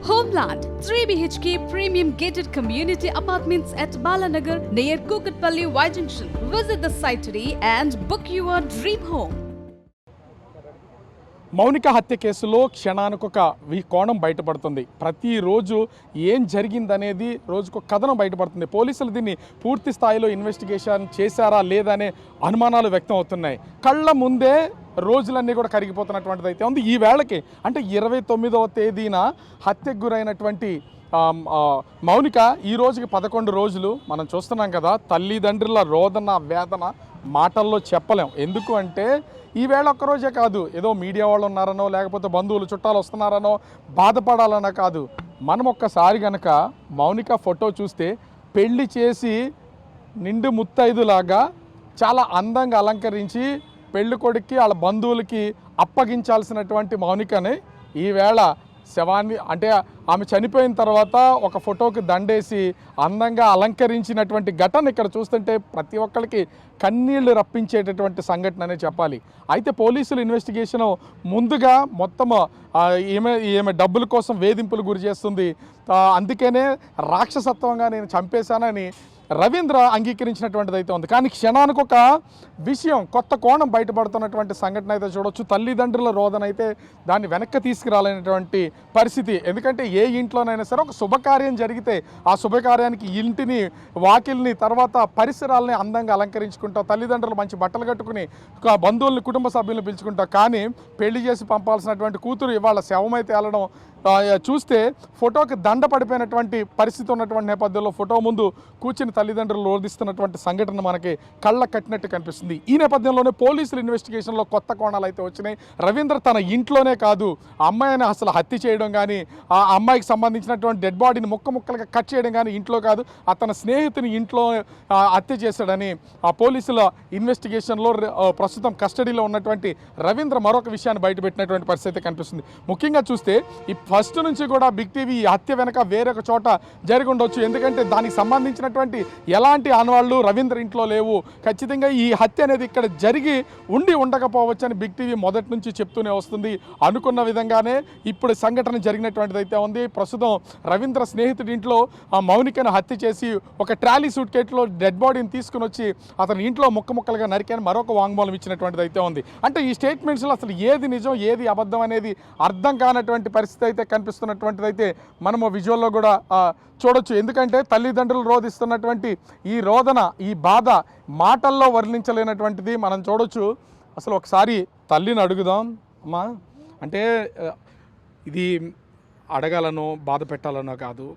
Homeland 3 BHK premium gated community apartments at Balanagar near Kukatpalli Y Junction. Visit the site today and book your dream home. Mounika హత్య కేసులో క్షణానికొక కోణం బయటపడుతుంది. ప్రతిరోజు ఏం జరిగిందనేది రోజుకొక కథనం బయటపడుతుంది. పోలీసులు దీన్ని పూర్తి స్థాయిలో ఇన్వెస్టిగేషన్ చేశారా లేదా అనే అనుమానాలు వ్యక్తం అవుతున్నాయి. కళ్ళ ముందే రోజులన్నీ కూడా కరిగిపోతున్నటువంటిది అయితే ఉంది. ఈ వేళకి అంటే 29వ తేదీన హత్యకు గురైనటువంటి మౌనిక ఈ రోజుకి 11 రోజులు మనం చూస్తున్నాం కదా. తల్లిదండ్రుల రోదన వేదన మాటల్లో చెప్పలేం. ఎందుకు అంటే ఈవేళ ఒక్కరోజే కాదు, ఏదో మీడియా వాళ్ళు ఉన్నారనో లేకపోతే బంధువులు చుట్టాలు వస్తున్నారనో బాధపడాలనో కాదు. మనం ఒక్కసారి కనుక మౌనిక ఫోటో చూస్తే పెళ్లి చేసి నిండు ముత్తైదులాగా చాలా అందంగా అలంకరించి పెళ్లి కొడుక్కి వాళ్ళ బంధువులకి అప్పగించాల్సినటువంటి మౌనికని ఈవేళ శవాన్ని అంటే ఆమె చనిపోయిన తర్వాత ఒక ఫోటోకి దండేసి అందంగా అలంకరించినటువంటి ఘటన ఇక్కడ చూస్తుంటే ప్రతి ఒక్కరికి కన్నీళ్లు రప్పించేటటువంటి సంఘటన అనే చెప్పాలి. అయితే పోలీసులు ఇన్వెస్టిగేషన్ ముందుగా మొత్తం ఈమె డబ్బుల కోసం వేధింపులు గురి చేస్తుంది, అందుకనే రాక్షసత్వంగా నేను చంపేశానని రవీంద్ర అంగీకరించినటువంటిది అయితే ఉంది. కానీ క్షణానికి ఒక విషయం కొత్త కోణం బయటపడుతున్నటువంటి సంఘటన అయితే చూడొచ్చు. తల్లిదండ్రుల రోదన అయితే దాన్ని వెనక్కి తీసుకురాలేనటువంటి పరిస్థితి. ఎందుకంటే ఏ ఇంట్లోనైనా సరే ఒక శుభకార్యం జరిగితే ఆ శుభకార్యానికి ఇంటిని వాకిల్ని తర్వాత పరిసరాలని అందంగా అలంకరించుకుంటాం, తల్లిదండ్రులు మంచి బట్టలు కట్టుకుని బంధువుల్ని కుటుంబ సభ్యులను పిలుచుకుంటాం. కానీ పెళ్లి చేసి పంపాల్సినటువంటి కూతురు ఇవాళ శవమైతే వెళ్ళడం చూస్తే ఫోటోకి దండ పడిపోయినటువంటి పరిస్థితి ఉన్నటువంటి నేపథ్యంలో ఫోటో ముందు కూర్చుని తల్లిదండ్రులు రోధిస్తున్నటువంటి సంఘటన మనకి కళ్ళ కట్టినట్టు కనిపిస్తుంది. ఈ నేపథ్యంలోనే పోలీసులు ఇన్వెస్టిగేషన్లో కొత్త కోణాలు అయితే వచ్చినాయి. రవీంద్ర తన ఇంట్లోనే కాదు అమ్మాయిని అసలు హత్య చేయడం కానీ ఆ అమ్మాయికి సంబంధించినటువంటి డెడ్ బాడీని ముక్కలుగా కట్ చేయడం కానీ ఇంట్లో కాదు, అతని స్నేహితుని ఇంట్లో హత్య చేశాడని ఆ పోలీసుల ఇన్వెస్టిగేషన్లో ప్రస్తుతం కస్టడీలో ఉన్నటువంటి రవీంద్ర మరొక విషయాన్ని బయటపెట్టినటువంటి పరిస్థితి కనిపిస్తుంది. ముఖ్యంగా చూస్తే ఈ ఫస్ట్ నుంచి కూడా బిగ్ టీవీ ఈ హత్య వెనక వేరొక చోట జరిగి ఉండొచ్చు. ఎందుకంటే దానికి సంబంధించినటువంటి ఎలాంటి ఆనవాళ్ళు రవీంద్ర ఇంట్లో లేవు. ఖచ్చితంగా ఈ హత్య అనేది ఇక్కడ జరిగి ఉండకపోవచ్చు అని బిగ్ టీవీ మొదటి నుంచి చెప్తూనే వస్తుంది. అనుకున్న విధంగానే ఇప్పుడు సంఘటన జరిగినటువంటిది అయితే ఉంది. ప్రస్తుతం రవీంద్ర స్నేహితుడి ఇంట్లో ఆ మౌనికను హత్య చేసి ఒక ట్రాలీ సూట్ కేసులో డెడ్ బాడీని తీసుకుని వచ్చి అతని ఇంట్లో ముక్కలుగా నరికాని మరొక వాంగ్మూలం ఇచ్చినటువంటిది అయితే ఉంది. అంటే ఈ స్టేట్మెంట్స్లో అసలు ఏది నిజం ఏది అబద్ధం అనేది అర్థం కానటువంటి పరిస్థితి అయితే కనిపిస్తున్నటువంటిది అయితే మనము విజువల్లో కూడా చూడొచ్చు. ఎందుకంటే తల్లిదండ్రులు రోధిస్తున్నటువంటి ఈ రోదన ఈ బాధ మాటల్లో వర్ణించలేనటువంటిది మనం చూడొచ్చు. అసలు ఒకసారి తల్లిని అడుగుదాం. అమ్మా, అంటే ఇది అడగాలనో బాధ పెట్టాలనో కాదు,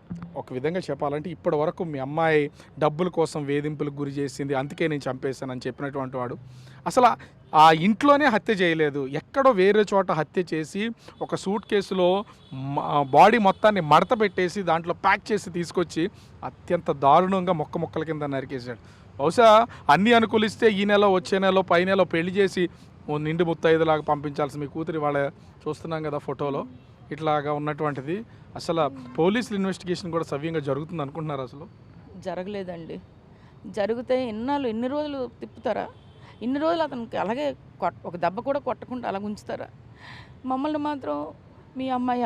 ఒక విధంగా చెప్పాలంటే ఇప్పటి వరకు మీ అమ్మాయి డబ్బుల కోసం వేధింపులకు గురి చేసింది, అందుకే నేను చంపేశానని చెప్పినటువంటి వాడు అసలు ఆ ఇంట్లోనే హత్య చేయలేదు, ఎక్కడో వేరే చోట హత్య చేసి ఒక సూట్ కేసులో బాడీ మొత్తాన్ని మడత పెట్టేసి దాంట్లో ప్యాక్ చేసి తీసుకొచ్చి అత్యంత దారుణంగా మొక్కల కింద నరికేశాడు. బహుశా అన్నీ అనుకూలిస్తే ఈ నెల వచ్చే నెల పై నెల పెళ్లి చేసి నిండు ముత్తైదులాగా పంపించాల్సి మీ కూతురి వాళ్ళ చూస్తున్నాం కదా ఫోటోలో ఇట్లాగా ఉన్నటువంటిది. అసలు పోలీసుల ఇన్వెస్టిగేషన్ కూడా సవ్యంగా జరుగుతుంది అనుకుంటున్నారు? అసలు జరగలేదండి. జరిగితే ఎన్ని రోజులు తిప్పుతారా? ఇన్ని రోజులు అతనికి అలాగే ఒక దెబ్బ కూడా కొట్టకుండా అలా ఉంచుతారా? మమ్మల్ని మాత్రం మీ అమ్మాయి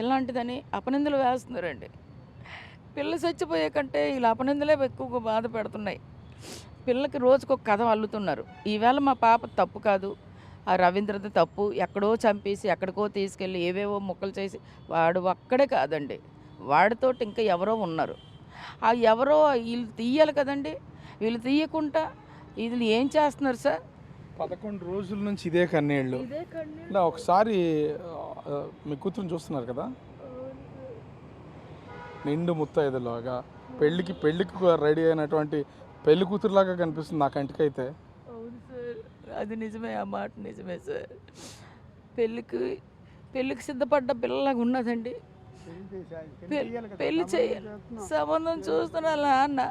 ఎలాంటిదని అపనిందలు వేస్తున్నారండి. పిల్ల చచ్చిపోయే కంటే ఇలా అపనిందలే ఎక్కువగా బాధ పెడుతున్నాయి. పిల్లకి రోజుకొక కథ అల్లుతున్నారు. ఈవేళ మా పాప తప్పు కాదు, ఆ రవీంద్రది తప్పు. ఎక్కడో చంపేసి ఎక్కడికో తీసుకెళ్ళి ఏవేవో ముక్కలు చేసి వాడు ఒక్కడే కాదండి, వాడితోటి ఇంకా ఎవరో ఉన్నారు. ఆ ఎవరో వీళ్ళు తీయాలి కదండి. వీళ్ళు తీయకుండా వీళ్ళు ఏం చేస్తున్నారు సార్? 11 రోజుల నుంచి ఇదే కన్నీళ్ళు. ఇలా ఒకసారి మీ కూతురుని చూస్తున్నారు కదా, నిండు ముత్తైదులాగా పెళ్ళికి రెడీ అయినటువంటి పెళ్లి కూతురులాగా కనిపిస్తుంది నా కంటికైతే. అవును సార్, అది నిజమే, ఆ మాట నిజమే సార్. పెళ్ళికి సిద్ధపడ్డ పిల్లలాగా ఉన్నదండి. పెళ్ళి చేయాలి సంబంధం చూస్తున్నా అన్న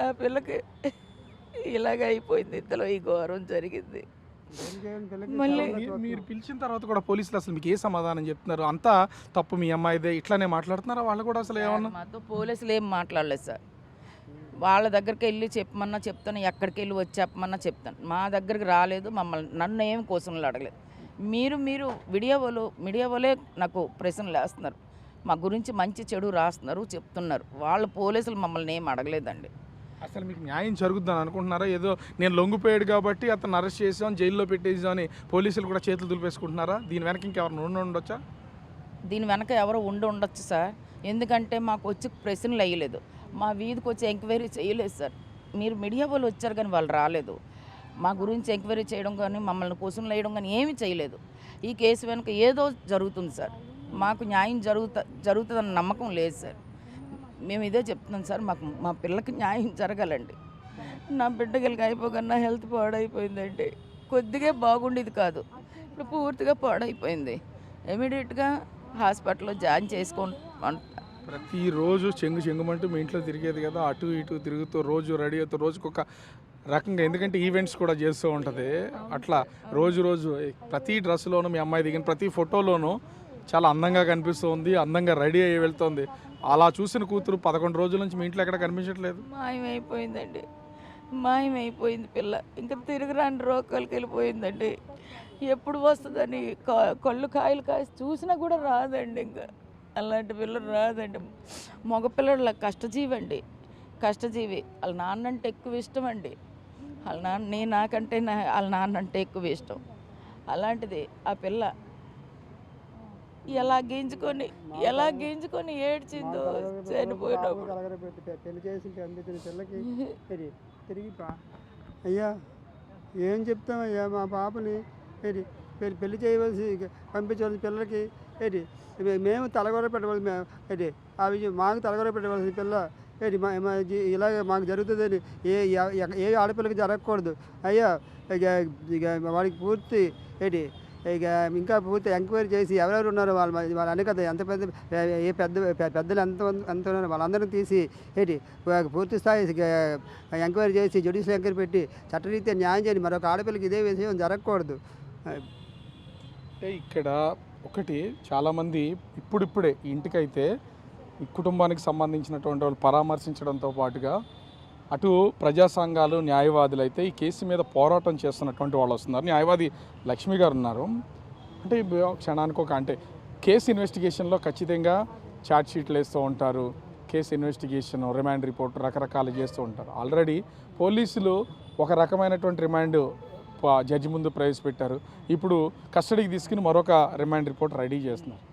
ఆ పిల్లకి ఇలాగ అయిపోయింది. ఇంతలో ఈ ఘోరం జరిగింది. మళ్ళీ మీరు పిలిచిన తర్వాత కూడా పోలీసులు అసలు మీకు ఏ సమాధానం చెప్తున్నారు? అంతా తప్పు మీ అమ్మాయిదే ఇట్లానే మాట్లాడుతున్నారా వాళ్ళు కూడా? అసలు ఏమన్నా మాతో పోలీసులు ఏం మాట్లాడలేదు సార్. వాళ్ళ దగ్గరికి వెళ్ళి చెప్పమన్నా చెప్తాను, ఎక్కడికి వెళ్ళి వచ్చి చెప్పమన్నా చెప్తాను. మా దగ్గరికి రాలేదు, నన్ను ఏం క్వశ్చన్లు అడగలేదు. మీరు మీడియా వాళ్ళే నాకు ప్రశ్నలు వేస్తున్నారు. మా గురించి మంచి చెడు రాస్తున్నారు, చెప్తున్నారు. వాళ్ళు పోలీసులు మమ్మల్ని ఏం అడగలేదండి. అసలు మీకు న్యాయం జరుగుతుందని అనుకుంటున్నారా? ఏదో నేను లొంగిపోయాడు కాబట్టి అతను అరెస్ట్ చేసాం, జైల్లో పెట్టేసాం అని పోలీసులు కూడా చేతులు దులిపేసుకుంటున్నారా? దీని వెనక ఇంకెవరు ఉండొచ్చా? దీని వెనక ఎవరో ఉండొచ్చు సార్. ఎందుకంటే మాకు వచ్చి ప్రశ్నలు వేయలేదు, మా వీధికి వచ్చి ఎంక్వైరీ చేయలేదు సార్. మీరు మీడియా వాళ్ళు వచ్చారు కానీ వాళ్ళు రాలేదు. మా గురించి ఎంక్వైరీ చేయడం కానీ మమ్మల్ని క్వశ్చన్లు వేయడం కానీ ఏమీ చేయలేదు. ఈ కేసు వెనుక ఏదో జరుగుతుంది సార్. మాకు న్యాయం జరుగుతుందన్న నమ్మకం లేదు సార్. మేము ఇదే చెప్తున్నాం సార్, మా పిల్లకి న్యాయం జరగాలండి. నా బిడ్డకి అయిపోగానే నా హెల్త్ పాడైపోయిందండి. కొద్దిగా బాగుండేది కాదు, ఇప్పుడు పూర్తిగా పాడైపోయింది. ఇమీడియట్గా హాస్పిటల్లో జాయిన్ చేసుకోండి. ప్రతిరోజు చెంగుమంటూ మీ ఇంట్లో తిరిగేది కదా, అటు ఇటు తిరుగుతూ రోజు రెడీ అవుతూ రోజుకు ఒక రకంగా, ఎందుకంటే ఈవెంట్స్ కూడా చేస్తూ ఉంటుంది. అట్లా రోజు ప్రతి డ్రెస్లోనూ మీ అమ్మాయి దిగిన ప్రతి ఫోటోలోనూ చాలా అందంగా కనిపిస్తూ ఉంది, అందంగా రెడీ అయ్యి వెళ్తుంది. అలా చూసిన కూతురు 11 రోజుల నుంచి మీ ఇంట్లో ఎక్కడ కనిపించట్లేదు. మాయమైపోయిందండి, మాయమైపోయింది పిల్ల. ఇంకా తిరగరాని రోగాలకి వెళ్ళిపోయిందండి. ఎప్పుడు వస్తుందని కళ్ళు కాయలు కాసి చూసినా కూడా రాదండి. ఇంకా అలాంటి పిల్ల రాదండి. మగపిల్లల కష్టజీవి, వాళ్ళ నాన్న అంటే ఎక్కువ ఇష్టం అండి. వాళ్ళ నాన్న నాకంటే వాళ్ళ నాన్న అంటే ఎక్కువ ఇష్టం. అలాంటిది ఆ పిల్ల ఎలా గీంచుకొని ఏడ్చిందో చనిపోయినప్పుడు. పెళ్లి చేసి అందించిన పిల్లకి తిరిగి అయ్యా ఏం చెప్తామయ్యా, మా పాపని పెళ్లి చేయవలసి పంపించవలసిన పిల్లలకి మేము తలగొర పెట్టవలసి ఆ విషయం మాకు తలగొర పెట్టవలసిన పిల్ల ఇలాగ మాకు జరుగుతుందని ఏ ఆడపిల్లకి జరగకూడదు అయ్యా. ఇక వాడికి పూర్తి ఇంకా పూర్తి ఎంక్వైరీ చేసి ఎవరెవరు ఉన్నారో వాళ్ళు అనే కదా, ఎంత పెద్దలు ఎంత ఉన్నారో వాళ్ళందరినీ తీసి పూర్తి స్థాయి ఎంక్వైరీ చేసి జ్యుడిషియల్ ఎంక్వైరీ పెట్టి చట్టరీత్యా న్యాయం చేయండి. మరొక ఆడపిల్లకి ఇదే విషయం జరగకూడదు. అంటే ఇక్కడ ఒకటి చాలామంది ఇప్పుడిప్పుడే ఇంటికైతే ఈ కుటుంబానికి సంబంధించినటువంటి వాళ్ళు పరామర్శించడంతో పాటుగా అటు ప్రజా సంఘాలు, న్యాయవాదులు అయితే ఈ కేసు మీద పోరాటం చేస్తున్నటువంటి వాళ్ళు వస్తున్నారు. న్యాయవాది లక్ష్మి గారు ఉన్నారు. అంటే క్షణానికి అంటే కేసు ఇన్వెస్టిగేషన్లో ఖచ్చితంగా ఛార్జ్ షీట్లు వేస్తూ ఉంటారు, కేసు ఇన్వెస్టిగేషన్, రిమాండ్ రిపోర్ట్ రకరకాలు చేస్తూ ఉంటారు. ఆల్రెడీ పోలీసులు ఒక రకమైనటువంటి రిమాండ్ జడ్జి ముందు ప్రవేశపెట్టారు. ఇప్పుడు కస్టడీకి తీసుకుని మరొక రిమాండ్ రిపోర్ట్ రెడీ చేస్తున్నారు.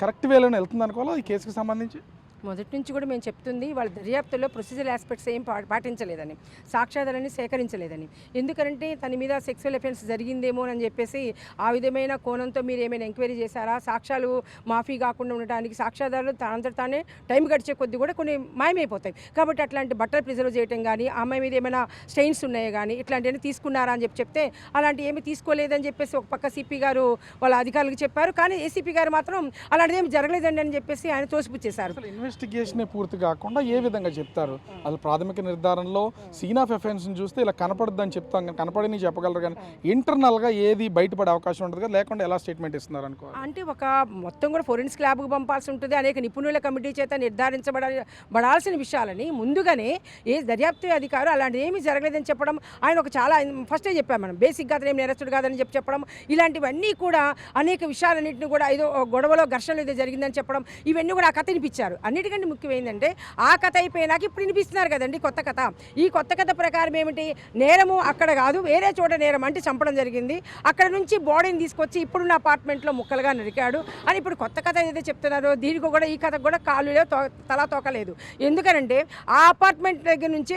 కరెక్ట్ వేలోనే వెళ్తుంది అనుకోవాలా ఈ కేసుకి సంబంధించి? మొదటి నుంచి కూడా మేము చెప్తుంది వాళ్ళ దర్యాప్తులో ప్రొసీజర్ ఆస్పెక్ట్స్ ఏం పాటించలేదని, సాక్ష్యాధారాన్ని సేకరించలేదని. ఎందుకంటే తన మీద సెక్సువల్ అఫెన్స్ జరిగిందేమో అని చెప్పేసి ఆ విధమైన కోణంతో మీరు ఏమైనా ఎంక్వైరీ చేశారా? సాక్ష్యాలు మాఫీ కాకుండా ఉండడానికి సాక్ష్యాధారాలు తానే టైం గడిచే కొద్ది కూడా కొన్ని మాయమైపోతాయి. కాబట్టి అట్లాంటి బట్టలు ప్రిజర్వ్ చేయడం కానీ, ఆ అమ్మాయి మీద ఏమైనా స్టెయిన్స్ ఉన్నాయో కానీ ఇట్లాంటివన్నీ తీసుకున్నారా అని చెప్తే అలాంటి ఏమి తీసుకోలేదని చెప్పేసి ఒక పక్క సిపి గారు వాళ్ళ అధికారులకు చెప్పారు. కానీ ఏసీపీ గారు మాత్రం అలాంటిది ఏమి జరగలేదండి అని చెప్పేసి ఆయన తోసిపుచ్చేశారు. ఇన్వెస్టిగేషనే పూర్తి కాకుండా ఏ విధంగా చెప్తారు? అసలు ప్రాథమిక నిర్ధారణలో సీన్ ఆఫ్ ఎఫెన్స్ని చూస్తే ఇలా కనపడద్దని చెప్తాం, కానీ కనపడని చెప్పగలరు, కానీ ఇంటర్నల్గా ఏది బయటపడే అవకాశం ఉంటుంది కదా, లేకుండా ఎలా స్టేట్మెంట్ ఇస్తున్నారు అనుకో. అంటే ఒక మొత్తం కూడా ఫోరెన్సిక్ ల్యాబ్కి పంపాల్సి ఉంటుంది. అనేక నిపుణుల కమిటీ చేత నిర్ధారించబడాల్సిన విషయాలని ముందుగానే ఏ దర్యాప్తు అధికారు అలాంటి ఏమీ జరగలేదని చెప్పడం, ఆయన ఒక చాలా ఫస్టే చెప్పాం మనం, బేసిక్గా అతను ఏం నేరస్తుడు కాదని చెప్పడం, ఇలాంటివన్నీ కూడా అనేక విషయాలన్నింటినీ కూడా ఏదో గొడవలో ఘర్షణలు ఏదో జరిగిందని చెప్పడం, ఇవన్నీ కూడా ఆ కథ వినిపించారు. అన్నిటికంటే ముఖ్యం ఏంటంటే ఆ కథ అయిపోయినాక ఇప్పుడు వినిపిస్తున్నారు కదండి కొత్త కథ. ఈ కొత్త కథ ప్రకారం ఏమిటి, నేరము అక్కడ కాదు వేరే చోట నేరం అంటే చంపడం జరిగింది, అక్కడ నుంచి బాడీని తీసుకొచ్చి ఇప్పుడున్న అపార్ట్మెంట్లో ముక్కలుగా నరికాడు అని ఇప్పుడు కొత్త కథ ఏదైతే చెప్తున్నారో దీనికి కూడా ఈ కథకు కూడా కాలులో తలా తోకలేదు. ఎందుకనంటే ఆ అపార్ట్మెంట్ దగ్గర నుంచి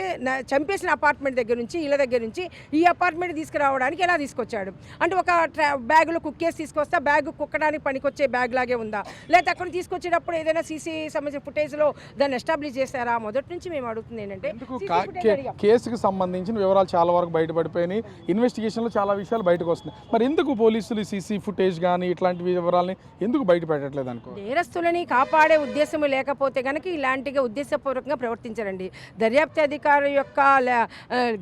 చంపేసిన అపార్ట్మెంట్ దగ్గర నుంచి ఇళ్ళ దగ్గర నుంచి ఈ అపార్ట్మెంట్ తీసుకురావడానికి ఎలా తీసుకొచ్చాడు అంటే ఒక బ్యాగులో కుక్కేసి తీసుకొస్తే బ్యాగ్ కుక్కడానికి పనికొచ్చే బ్యాగ్ లాగే ఉందా, లేదా అక్కడ తీసుకొచ్చేటప్పుడు ఏదైనా సీసీ సంబంధించిన ఫుటేజ్లో దాన్ని ఎస్టాబ్లిష్ చేస్తారా? మొదటి నుంచి మేము అడుగుతుంది ఏంటంటే కేసుకు సంబంధించిన వివరాలు చాలా వరకు బయటపడిపోయినాయి, ఇన్వెస్టిగేషన్లో చాలా విషయాలు బయటకు వస్తున్నాయి. మరి ఎందుకు పోలీసులు సీసీ ఫుటేజ్ కానీ ఇట్లాంటి వివరాలని ఎందుకు బయట పెట్టట్లేదు అనుకో? నేరస్తులని కాపాడే ఉద్దేశం లేకపోతే కనుక ఇలాంటిగా ఉద్దేశపూర్వకంగా ప్రవర్తించారండి. దర్యాప్తు అధికారి యొక్క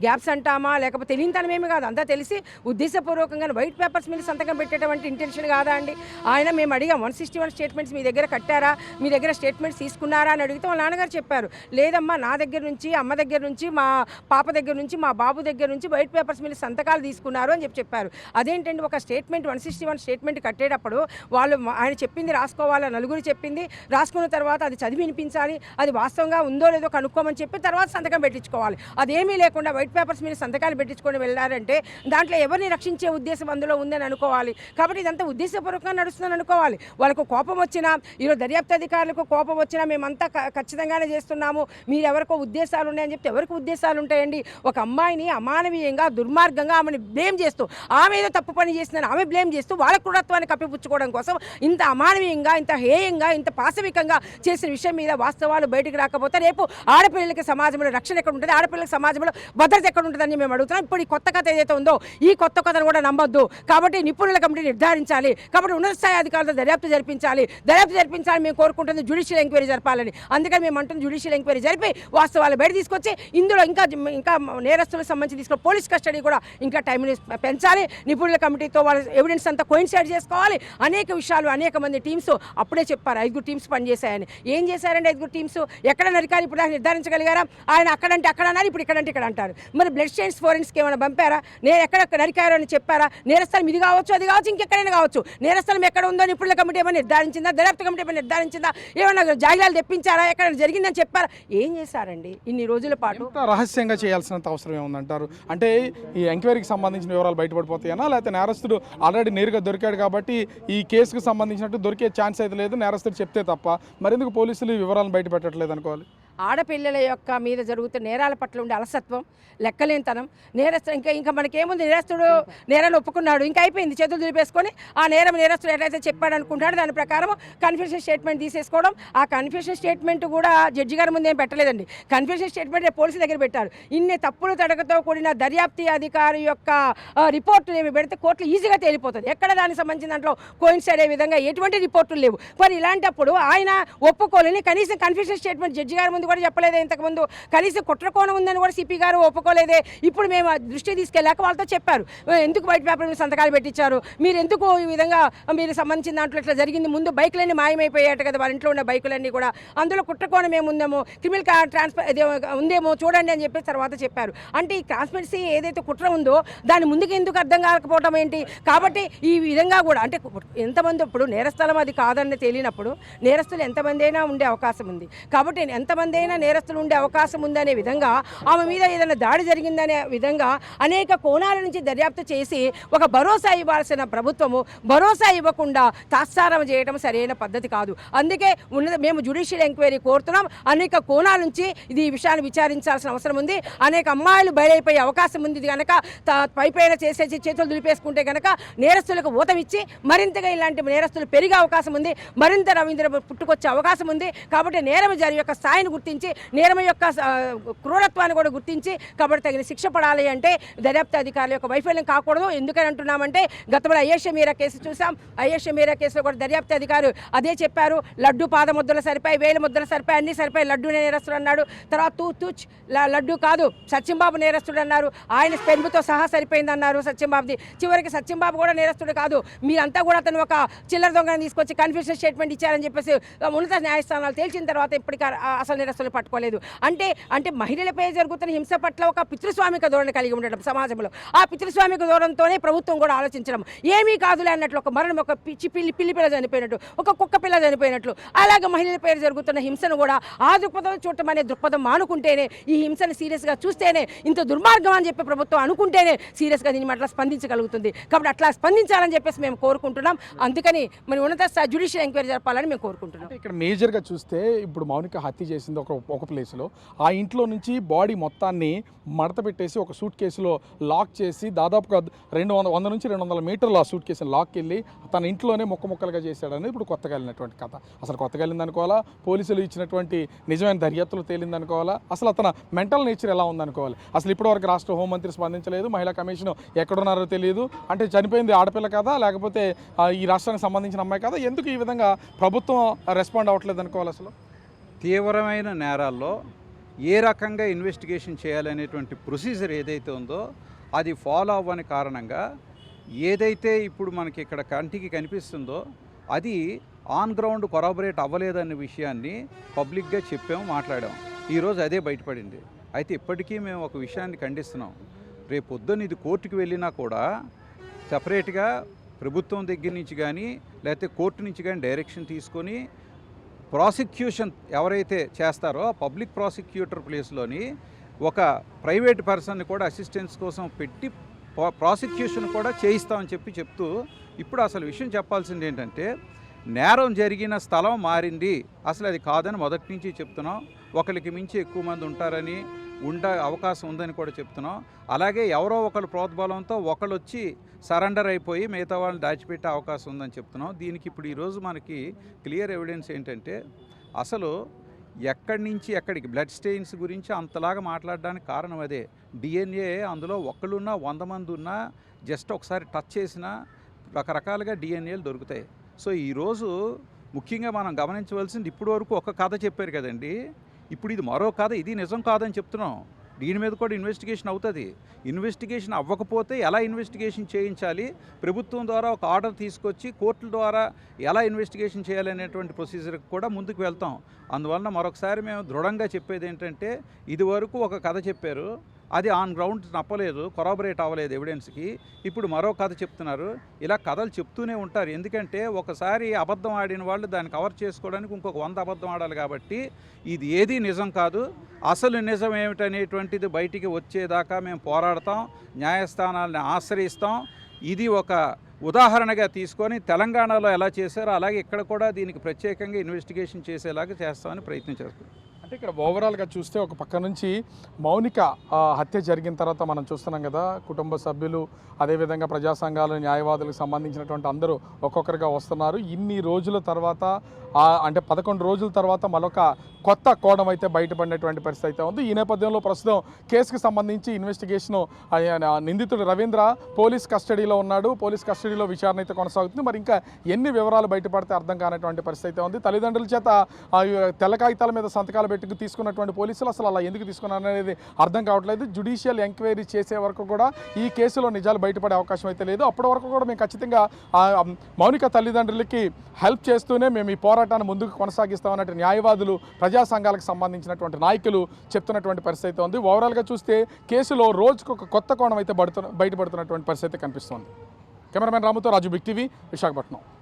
గ్యాప్స్ అంటామా లేకపోతే తెలియనితనమేమి కాదు, అంతా తెలిసి ఉద్దేశపూర్వకంగా వైట్ పేపర్స్ మీద సంతకం పెట్టేటువంటి ఇంటెన్షన్ కాదా అండి? ఆయన మేము అడిగాం 161 స్టేట్మెంట్స్ మీ దగ్గర కట్టారా, మీ దగ్గర స్టేట్మెంట్స్ తీసుకున్నారా అని అడిగితే వాళ్ళ నాన్నగారు చెప్పారు, లేదమ్మా నా దగ్గర నుంచి, అమ్మ దగ్గర నుంచి, మా పాప దగ్గర నుంచి, మా బాబు దగ్గర నుంచి వైట్ పేపర్స్ మీద సంతకాలు తీసుకున్నారు అని చెప్పారు. అదేంటండి, ఒక స్టేట్మెంట్ 161 స్టేట్మెంట్ కట్టేటప్పుడు వాళ్ళు ఆయన చెప్పింది రాసుకోవాలి, నలుగురు చెప్పింది రాసుకున్న తర్వాత అది చదివి వినిపించాలి, అది వాస్తవంగా ఉందో లేదో కనుక్కోమని చెప్పి తర్వాత సంతకం పెట్టించుకోవాలి. అదేమీ లేకుండా వైట్ పేపర్స్ మీద సంతకాలు పెట్టించుకొని వెళ్ళారంటే దాంట్లో ఎవరిని రక్షించే ఉద్దేశం అందులో ఉందని అనుకోవాలి. కాబట్టి ఇదంతా ఉద్దేశపూర్వకంగా నడుస్తుందని అనుకోవాలి. వాళ్ళకు కోపం వచ్చినా, ఈరోజు దర్యాప్తు అధికారులకు కోపం వచ్చినా మేమంతా ఖచ్చితంగానే చేస్తున్నాము, మీరు ఎవరికో ఉద్దేశాలు ఉన్నాయని చెప్తే ఎవరికి ఉద్దేశాలు ఉంటాయండి? ఒక అమ్మాయిని అమానవీయంగా, దుర్మార్గంగా ఆమెను బ్లేమ్ చేస్తూ, ఆమె ఏదో తప్పు పని చేస్తుందని ఆమె బ్లేమ్ చేస్తూ వాళ్ళ క్రూరత్వాన్ని కప్పిపుచ్చుకోవడం కోసం ఇంత అమానవీయంగా, ఇంత హేయంగా, ఇంత పాశవికంగా చేసిన విషయం మీద వాస్తవాలు బయటికి రాకపోతే రేపు ఆడపిల్లలకి సమాజంలో రక్షణ ఎక్కడ ఉంటుంది, ఆడపిల్లలకి సమాజంలో భద్రత ఎక్కడ ఉంటుందని మేము అడుగుతున్నాం. ఇప్పుడు ఈ కొత్త కథ ఏదైతే ఉందో ఈ కొత్త కథను కూడా నమ్మొద్దు. కాబట్టి నిపుణుల కమిటీ నిర్ధారించాలి. కాబట్టి ఉన్నత స్థాయి అధికారులతో దర్యాప్తు జరిపించాలి మేము కోరుకుంటుంది జ్యుడిషియల్ ఎంక్వైరీ జరపాలని. అందుకని మేము అంటుంది జ్యుడిషియల్ ఎంక్వైరీ జరిపి వాస్తవాలు బయట తీసుకొచ్చి ఇందులో ఇంకా నేరస్తులకు సంబంధించి తీసుకున్న పోలీస్ కస్టడీ కూడా ఇంకా టైంని పెంచాలి. నిపుణుల కమిటీతో వాళ్ళ ఎవిడెన్స్ అంతా కోయిన్సైడ్ చేసుకోవాలి. అనేక విషయాలు, అనేక మంది టీమ్స్ అప్పుడే చెప్పారు 5 టీమ్స్ పనిచేశాయని. ఏం చేశారండి 5 టీమ్స్? ఎక్కడ నరికారు ఇప్పుడు నిర్ధారించగలిగారా? ఆయన అక్కడంటే అక్కడ అన్నారు, ఇప్పుడు ఇక్కడంటే ఇక్కడ అంటారు. మరి బ్లడ్ స్టెయిన్స్ ఫోరెన్స్కి ఏమైనా పంపారా? నేను ఎక్కడ నరికారు అని చెప్పారా? నేరస్థలం ఇది కావచ్చు, అది కావచ్చు, ఇంకెక్కడైనా కావచ్చు. నేరస్థలం ఎక్కడ ఉందో నిపుణుల కమిటీ ఏమైనా నిర్ధారించిందా? దర్యాప్తు కమిటీ ఏమైనా నిర్ధారించిందా? ఏమైనా జాగిలాలు తెప్పించారా? ఎక్కడ జరిగిందని చెప్పారా? ఏం చేశారండి ఇన్ని రోజుల పాటు? రహస్యంగా చేయాల్సినంత అవసరం ఏముందంటారు? అంటే ఈ ఎంక్వైరీకి సంబంధించిన వివరాలు బయటపడిపోతాయనా, లేకపోతే నేరస్తుడు ఆల్రెడీ నేరుగా దొరికాడు కాబట్టి ఈ కేసుకు సంబంధించినట్టు దొరికే ఛాన్స్ అయితే లేదు, నేరస్తుడు చెప్తే తప్ప మరెందుకు పోలీసులు ఈ వివరాలను బయట పెట్టట్లేదు అనుకోవాలి? ఆడపిల్లల యొక్క మీద జరుగుతున్న నేరాల పట్ల ఉండే అలసత్వం, లెక్కలేనితనం, నేరస్తు ఇంకా మనకేముంది, నేరస్తుడు నేరాన్ని ఒప్పుకున్నాడు, ఇంకా అయిపోయింది, చేతులు దులిపేసుకొని ఆ నేరస్తుడు ఎట్లయితే చెప్పాడు అనుకుంటాడు దాని ప్రకారం కన్ఫెషన్ స్టేట్మెంట్ తీసేసుకోవడం. ఆ కన్ఫెషన్ స్టేట్మెంట్ కూడా జడ్జి గారి ముందు ఏం పెట్టలేదండి. కన్ఫెషన్ స్టేట్మెంట్ పోలీసుల దగ్గర పెట్టారు. ఇన్ని తప్పులు తడకతో కూడిన దర్యాప్తు అధికారి యొక్క రిపోర్టు ఏమి పెడితే కోర్టులు ఈజీగా తేలిపోతుంది. ఎక్కడ దానికి సంబంధించిన దాంట్లో కోయిన్సైడ్ అయ్యే విధంగా ఎటువంటి రిపోర్టులు లేవు. మరి ఇలాంటప్పుడు ఆయన ఒప్పుకోలేని కనీసం కన్ఫెషన్ స్టేట్మెంట్ జడ్జి గారి ముందు కూడా చెప్పలేదే, ఇంతకుముందు కనీసం కుట్రకోణం ఉందని కూడా సిపి గారు ఒప్పుకోలేదే. ఇప్పుడు మేము దృష్టి తీసుకెళ్ళాక వాళ్ళతో చెప్పారు, ఎందుకు వైట్ పేపర్ మీద సంతకాలు పెట్టించారు, మీరు ఎందుకు ఈ విధంగా మీరు సంబంధించిన దాంట్లో ఇట్లా జరిగింది, ముందు బైకులన్నీ మాయమైపోయాట కదా వాళ్ళ ఇంట్లో ఉన్న బైకులన్నీ కూడా, అందులో కుట్రకోణం ఏముందేమో, క్రిమినల్ ట్రాన్స్ఫర్ ఉందేమో చూడండి అని చెప్పేసి తర్వాత చెప్పారు. అంటే ఈ ట్రాన్స్పరెన్సీ ఏదైతే కుట్ర ఉందో దాని ముందుకు ఎందుకు అర్థం కాకపోవడం ఏంటి? కాబట్టి ఈ విధంగా కూడా అంటే ఎంతమంది ఇప్పుడు నేరస్థలం అది కాదని తెలియనప్పుడు నేరస్తులు ఎంతమంది అయినా ఉండే అవకాశం ఉంది. కాబట్టి ఎంతమంది అయినా నేరస్తులు ఉండే అవకాశం ఉందనే విధంగా, ఆమె మీద ఏదైనా దాడి జరిగిందనే విధంగా అనేక కోణాల నుంచి దర్యాప్తు చేసి ఒక భరోసా ఇవ్వాల్సిన ప్రభుత్వము భరోసా ఇవ్వకుండా తాత్సారం చేయడం సరైన పద్ధతి కాదు. అందుకే మేము జ్యుడిషియల్ ఎంక్వైరీ కోరుతున్నాం. అనేక కోణాల నుంచి ఈ విషయాన్ని విచారించాల్సిన అవసరం ఉంది. అనేక అమ్మాయిలు బయలైపోయే అవకాశం ఉంది. ఇది కనుక పైపైన చేసేసి చేతులు దులిపేసుకుంటే కనుక నేరస్తులకు ఊతమిచ్చి మరింతగా ఇలాంటి నేరస్తులు పెరిగే అవకాశం ఉంది, మరింత రవీంద్ర పుట్టుకొచ్చే అవకాశం ఉంది. కాబట్టి నేరం జరిగే యొక్క స్థాయిని గుర్తించి, నేరం యొక్క క్రూరత్వాన్ని కూడా గుర్తించి, కాబట్టి తగిన శిక్ష పడాలి. అంటే దర్యాప్తు అధికారుల యొక్క వైఫల్యం కాకూడదు. ఎందుకని అంటున్నామంటే గతంలో ఐఏషియా మీరా కేసు చూసాం. ఐఏషియా మీరా కేసులో కూడా దర్యాప్తు అధికారులు అదే చెప్పారు, లడ్డు పాద ముద్దలు సరిపోయి, వేలు ముద్దలు సరిపోయి, అన్నీ సరిపోయి, లడ్డూనే నేరస్తుడు అన్నాడు. తర్వాత తూచ్ లడ్డు కాదు సత్యంబాబు నేరస్తుడు అన్నారు. ఆయన స్పెన్తో సహా సరిపోయింది అన్నారు సత్యంబాబుది. చివరికి సత్యంబాబు కూడా నేరస్తుడు కాదు, మీరంతా కూడా అతను ఒక చిల్లర దొంగని తీసుకొచ్చి కన్ఫ్యూషన్ స్టేట్మెంట్ ఇచ్చారని చెప్పేసి ఉన్నత న్యాయస్థానాలు తేల్చిన తర్వాత ఇప్పటికీ అసలు నేరస్తులు పట్టుకోలేదు. అంటే మహిళలపై జరుగుతున్న హింస పట్ల ఒక పితృస్వామిక ధోరణి కలిగి ఉండడం సమాజంలో. ఆ పితృస్వామిక ధోరణితోనే ప్రభుత్వం కూడా ఆలోచించడం, ఏమీ కాదులే అన్నట్లు, ఒక మరణం, ఒక పిల్లి పిల్ల చనిపోయినట్టు, ఒక కుక్క పిల్ల చనిపోయినట్లు, అలాగే మహిళలపై జరుగుతున్న హింసను కూడా ఆ దృక్పథం చూడటం అనే దృక్పథం మానుకుంటేనే, ఈ హింసను సీరియస్గా చూస్తేనే, ఇంత దుర్మార్గం అని చెప్పి ప్రభుత్వం అనుకుంటేనే సీరియస్గా దీని అట్లా స్పందించగలుగుతుంది. కాబట్టి అట్లా స్పందించాలని చెప్పేసి మేము కోరుకుంటున్నాం. అందుకని మరి ఉన్నత జ్యుడిషియల్ ఎంక్వైరీ జరపాలని మేము కోరుకుంటున్నాం. ఇక్కడ మేజర్గా చూస్తే ఇప్పుడు మౌనిక హత్య చేసింది ఒక ప్లేస్లో, ఆ ఇంట్లో నుంచి బాడీ మొత్తాన్ని మడత పెట్టేసి ఒక సూట్ కేసులో లాక్ చేసి దాదాపుగా 100 నుంచి 200 మీటర్లు ఆ సూట్ కేసుని లాక్కి వెళ్ళి తన ఇంట్లోనే ముక్కలుగా చేశాడని ఇప్పుడు కొత్తగా వెళ్ళినటువంటి కథ. అసలు కొత్తగా వెళ్ళిందనుకోవాలా, పోలీసులు ఇచ్చినటువంటి నిజమైన దర్యాప్తులు తేలిందనుకోవాలా, అసలు అతను మెంటల్ నేచర్ ఎలా ఉందనుకోవాలి? అసలు ఇప్పటివరకు రాష్ట్ర హోంమంత్రి స్పందించలేదు, మహిళా కమిషన్ ఎక్కడున్నారో తెలియదు. అంటే చనిపోయింది ఆడపిల్ల కదా, లేకపోతే ఈ రాష్ట్రానికి సంబంధించిన అమ్మాయి కదా, ఎందుకు ఈ విధంగా ప్రభుత్వం రెస్పాండ్ అవ్వట్లేదు అనుకోవాలి? అసలు తీవ్రమైన నేరాల్లో ఏ రకంగా ఇన్వెస్టిగేషన్ చేయాలనేటువంటి ప్రొసీజర్ ఏదైతే ఉందో అది ఫాలో అవ్వని కారణంగా ఏదైతే ఇప్పుడు మనకి ఇక్కడ కంటికి కనిపిస్తుందో అది ఆన్ గ్రౌండ్ కొరాబరేట్ అవ్వలేదనే విషయాన్ని పబ్లిక్గా చెప్పాము, మాట్లాడాము. ఈరోజు అదే బయటపడింది. అయితే ఇప్పటికీ మేము ఒక విషయాన్ని ఖండిస్తున్నాం. రేపు పొద్దున్న ఇది కోర్టుకు వెళ్ళినా కూడా సపరేట్గా ప్రభుత్వం దగ్గర నుంచి కానీ లేకపోతే కోర్టు నుంచి కానీ డైరెక్షన్ తీసుకొని ప్రాసిక్యూషన్ ఎవరైతే చేస్తారో పబ్లిక్ ప్రాసిక్యూటర్ ప్లేస్లోని ఒక ప్రైవేట్ పర్సన్ని కూడా అసిస్టెన్స్ కోసం పెట్టి ప్రాసిక్యూషన్ కూడా చేయిస్తామని చెప్తూ ఇప్పుడు అసలు విషయం చెప్పాల్సింది ఏంటంటే నేరం జరిగిన స్థలం మారింది, అసలు అది కాదని మొదటి నుంచి చెప్తున్నాం. ఒకరికి మించి ఎక్కువ మంది ఉంటారని ఉండే అవకాశం ఉందని కూడా చెప్తున్నాం. అలాగే ఎవరో ఒకరు ప్రోద్బలంతో ఒకళ్ళు వచ్చి సరెండర్ అయిపోయి మిగతా వాళ్ళని దాచిపెట్టే అవకాశం ఉందని చెప్తున్నాం. దీనికి ఇప్పుడు ఈరోజు మనకి క్లియర్ ఎవిడెన్స్ ఏంటంటే అసలు ఎక్కడి నుంచి ఎక్కడికి బ్లడ్ స్టెయిన్స్ గురించి అంతలాగా మాట్లాడడానికి కారణం అదే. డిఎన్ఏ అందులో ఒకళ్ళున్నా 100 మంది ఉన్నా జస్ట్ ఒకసారి టచ్ చేసినా రకరకాలుగా డిఎన్ఏలు దొరుకుతాయి. సో ఈరోజు ముఖ్యంగా మనం గమనించవలసింది ఇప్పటి వరకు ఒక కథ చెప్పారు కదండి, ఇప్పుడు ఇది మరో కథ, ఇది నిజం కాదని చెప్తున్నాం. దీని మీద కూడా ఇన్వెస్టిగేషన్ అవుతుంది. ఇన్వెస్టిగేషన్ అవ్వకపోతే ఎలా ఇన్వెస్టిగేషన్ చేయించాలి, ప్రభుత్వం ద్వారా ఒక ఆర్డర్ తీసుకొచ్చి కోర్టుల ద్వారా ఎలా ఇన్వెస్టిగేషన్ చేయాలనేటువంటి ప్రొసీజర్కి కూడా ముందుకు వెళ్తాం. అందువలన మరొకసారి మేము దృఢంగా చెప్పేది ఏంటంటే ఇదివరకు ఒక కథ చెప్పారు, అది ఆన్ గ్రౌండ్ నప్పలేదు, కొరాబరేట్ అవ్వలేదు ఎవిడెన్స్కి. ఇప్పుడు మరో కథ చెప్తున్నారు. ఇలా కథలు చెప్తూనే ఉంటారు. ఎందుకంటే ఒకసారి అబద్ధం ఆడిన వాళ్ళు దాన్ని కవర్ చేసుకోవడానికి ఇంకొక 100 అబద్ధం ఆడాలి. కాబట్టి ఇది ఏదీ నిజం కాదు. అసలు నిజం ఏమిటనేటువంటిది బయటికి వచ్చేదాకా మేము పోరాడతాం, న్యాయస్థానాలను ఆశ్రయిస్తాం. ఇది ఒక ఉదాహరణగా తీసుకొని తెలంగాణలో ఎలా చేశారో అలాగే ఇక్కడ కూడా దీనికి ప్రత్యేకంగా ఇన్వెస్టిగేషన్ చేసేలాగా చేస్తామని ప్రయత్నం చేస్తాం. అంటే ఇక్కడ ఓవరాల్గా చూస్తే ఒక పక్క నుంచి మౌనిక హత్య జరిగిన తర్వాత మనం చూస్తున్నాం కదా, కుటుంబ సభ్యులు అదేవిధంగా ప్రజా సంఘాలు న్యాయవాదులకు సంబంధించినటువంటి అందరూ ఒక్కొక్కరుగా వస్తున్నారు. ఇన్ని రోజుల తర్వాత అంటే 11 రోజుల తర్వాత మరొక కొత్త కోణం అయితే బయటపడినటువంటి పరిస్థితి అయితే ఉంది. ఈ నేపథ్యంలో ప్రస్తుతం కేసుకు సంబంధించి ఇన్వెస్టిగేషను నిందితుడు రవీంద్ర పోలీస్ కస్టడీలో ఉన్నాడు. పోలీస్ కస్టడీలో విచారణ అయితే కొనసాగుతుంది. మరి ఇంకా ఎన్ని వివరాలు బయటపడితే అర్థం కానటువంటి పరిస్థితి అయితే ఉంది. తల్లిదండ్రుల చేత తెల్ల కాగితాల మీద సంతకాలు పెట్టుకు తీసుకున్నటువంటి పోలీసులు అసలు అలా ఎందుకు తీసుకున్నారు అనేది అర్థం కావట్లేదు. జ్యుడిషియల్ ఎంక్వైరీ చేసే వరకు కూడా ఈ కేసులో నిజాలు బయటపడే అవకాశం అయితే లేదు. అప్పటి వరకు కూడా మేము ఖచ్చితంగా మౌనిక తల్లిదండ్రులకి హెల్ప్ చేస్తూనే మేము ఈ పోరాటాన్ని ముందుకు కొనసాగిస్తామన్నట్టు న్యాయవాదులు ప్రజా సంఘాలకు సంబంధించినటువంటి నాయకులు చెప్తున్నటువంటి పరిస్థితి అయితే ఉంది. ఓవరాల్గా చూస్తే కేసులో రోజుకు ఒక కొత్త కోణం అయితే బయటపడుతున్నటువంటి పరిస్థితి కనిపిస్తోంది. కెమెరామెన్ రాముతో రాజు, బిగ్ టీవీ, విశాఖపట్నం.